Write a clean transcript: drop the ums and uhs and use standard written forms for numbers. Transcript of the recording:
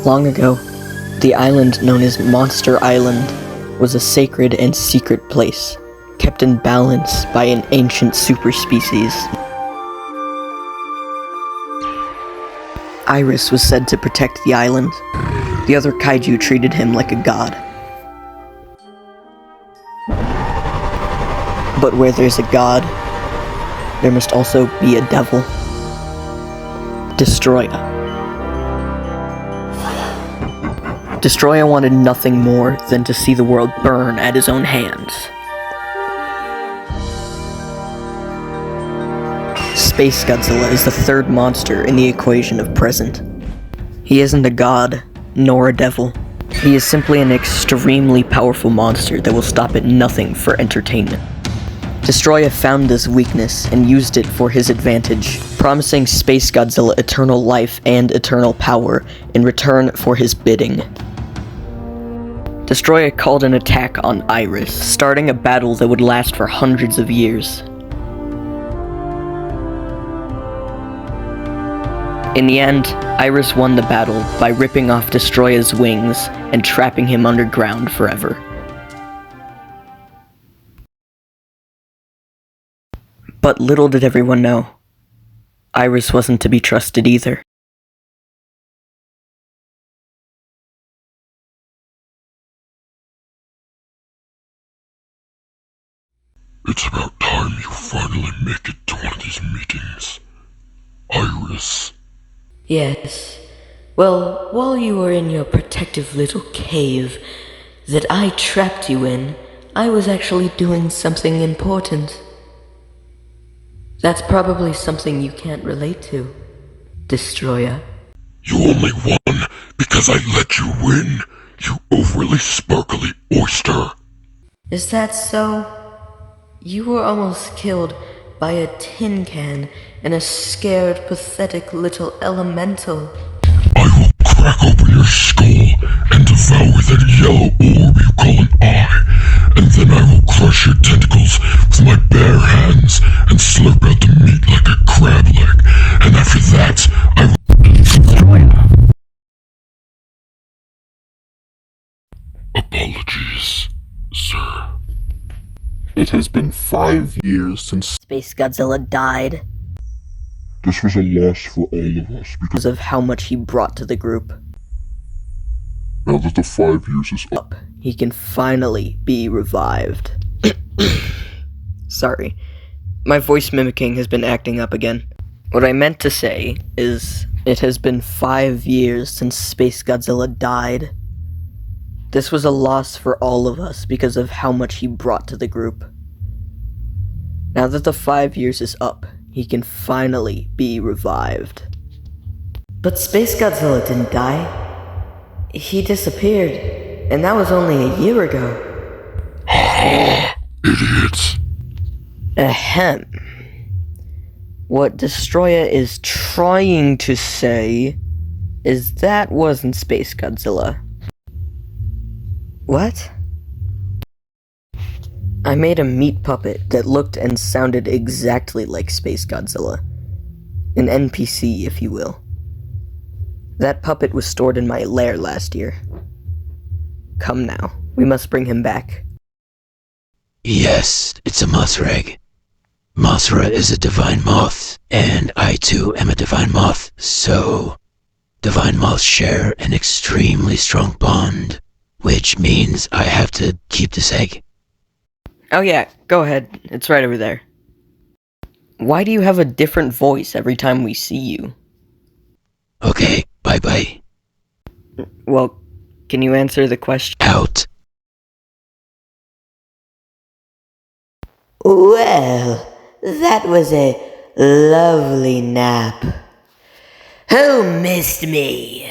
Long ago, the island known as Monster Island was a sacred and secret place, kept in balance by an ancient superspecies. Iris was said to protect the island. The other kaiju treated him like a god. But where there's a god, there must also be a devil. Destroya. Destroya wanted nothing more than to see the world burn at his own hands. Space Godzilla is the third monster in the equation of present. He isn't a god, nor a devil. He is simply an extremely powerful monster that will stop at nothing for entertainment. Destroya found this weakness and used it for his advantage, promising Space Godzilla eternal life and eternal power in return for his bidding. Destroya called an attack on Iris, starting a battle that would last for hundreds of years. In the end, Iris won the battle by ripping off Destroya's wings and trapping him underground forever. But little did everyone know, Iris wasn't to be trusted either. It's about time you finally make it to one of these meetings. Iris. Yes. Well, while you were in your protective little cave that I trapped you in, I was actually doing something important. That's probably something you can't relate to, Destroya. You only won because I let you win, you overly sparkly oyster. Is that so? You were almost killed by a tin can and a scared, pathetic little elemental. I will crack open your skull and devour that yellow orb you call an eye, and then I will crush your tentacles with my bare hands and slurp out the meat like a crab leg, and after that, I will destroy you. Apologies, sir. It has been 5 years since Space Godzilla died this was a loss for all of us because of how much he brought to the group. now that the 5 years is up, He can finally be revived. Sorry, my voice mimicking has been acting up again. What I meant to say is, it has been 5 years since Space Godzilla died. This was a loss for all of us because of how much he brought to the group. Now that the 5 years is up, he can finally be revived. But Space Godzilla didn't die. He disappeared, and that was only a year ago. idiots. Ahem. What Destroya is trying to say is that wasn't Space Godzilla. What? I made a meat puppet that looked and sounded exactly like Space Godzilla. An NPC, if you will. That puppet was stored in my lair last year. Come now, we must bring him back. Yes, it's a Mothra egg. Mothra is a divine moth, and I too am a divine moth, so divine moths share an extremely strong bond, which means I have to keep this egg. Oh yeah, go ahead, it's right over there. Why do you have a different voice every time we see you? Okay, bye-bye. Well, can you answer the question? Out. Well, that was a lovely nap. Who missed me?